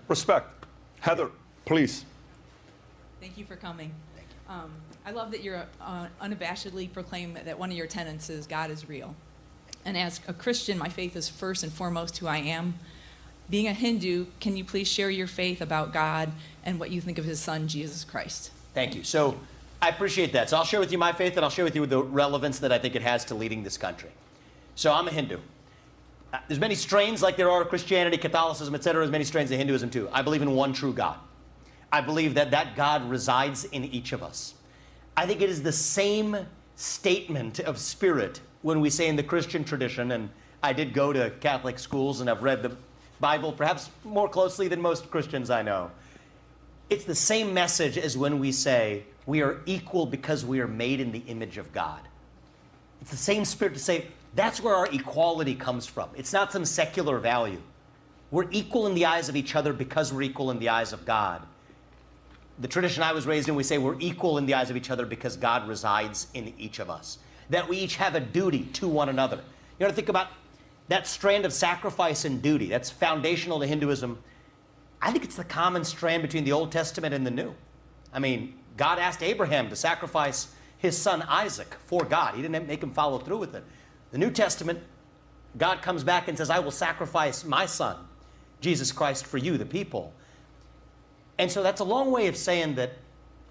Respect. Heather, please. Thank you for coming. I love that you're unabashedly proclaim that one of your tenets is God is real. And as a Christian, my faith is first and foremost who I am. Being a Hindu, can you please share your faith about God and what you think of his son, Jesus Christ? Thank you. So I appreciate that. So I'll share with you my faith, and I'll share with you the relevance that I think it has to leading this country. So I'm a Hindu. There's many strains like there are Christianity, Catholicism, etc. There's many strains of Hinduism too. I believe in one true God. I believe that that God resides in each of us. I think it is the same statement of spirit when we say in the Christian tradition, and I did go to Catholic schools and I've read the Bible perhaps more closely than most Christians I know. It's the same message as when we say we are equal because we are made in the image of God. It's the same spirit to say that's where our equality comes from. It's not some secular value. We're equal in the eyes of each other because we're equal in the eyes of God. The tradition I was raised in, we say we're equal in the eyes of each other because God resides in each of us. That we each have a duty to one another. You know, to think about that strand of sacrifice and duty. That's foundational to Hinduism. I think it's the common strand between the Old Testament and the New. I mean, God asked Abraham to sacrifice his son Isaac for God. He didn't make him follow through with it. The New Testament, God comes back and says, I will sacrifice my son, Jesus Christ, for you, the people. And so that's a long way of saying that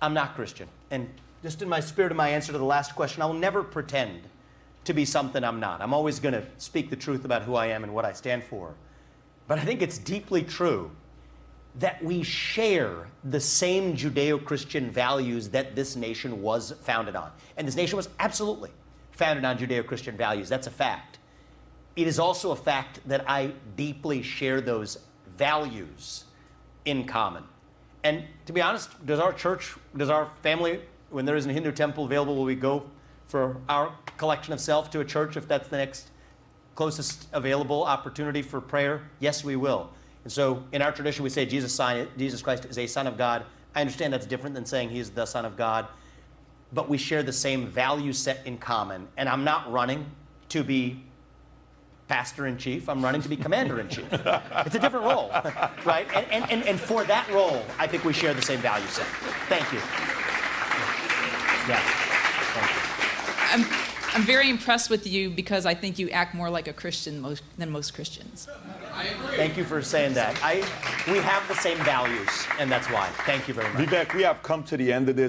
I'm not Christian. And just in my spirit of my answer to the last question, I will never pretend to be something I'm not. I'm always going to speak the truth about who I am and what I stand for. But I think it's deeply true that we share the same Judeo-Christian values that this nation was founded on. And this nation was absolutely founded on Judeo-Christian values. That's a fact. It is also a fact that I deeply share those values in common. And to be honest, does our church, does our family, when there is a Hindu temple available, will we go for our collection of self to a church if that's the next closest available opportunity for prayer? Yes, we will. And so in our tradition, we say Jesus Christ is a son of God. I understand that's different than saying he's the son of God. But we share the same value set in common. And I'm not running to be pastor-in-chief. I'm running to be commander-in-chief. It's a different role, right? And for that role, I think we share the same value set. Thank you. Yeah. Thank you. I'm very impressed with you because I think you act more like a Christian than most Christians. I agree. Thank you for saying that. We have the same values, and that's why. Thank you very much. Vivek, we have come to the end of this.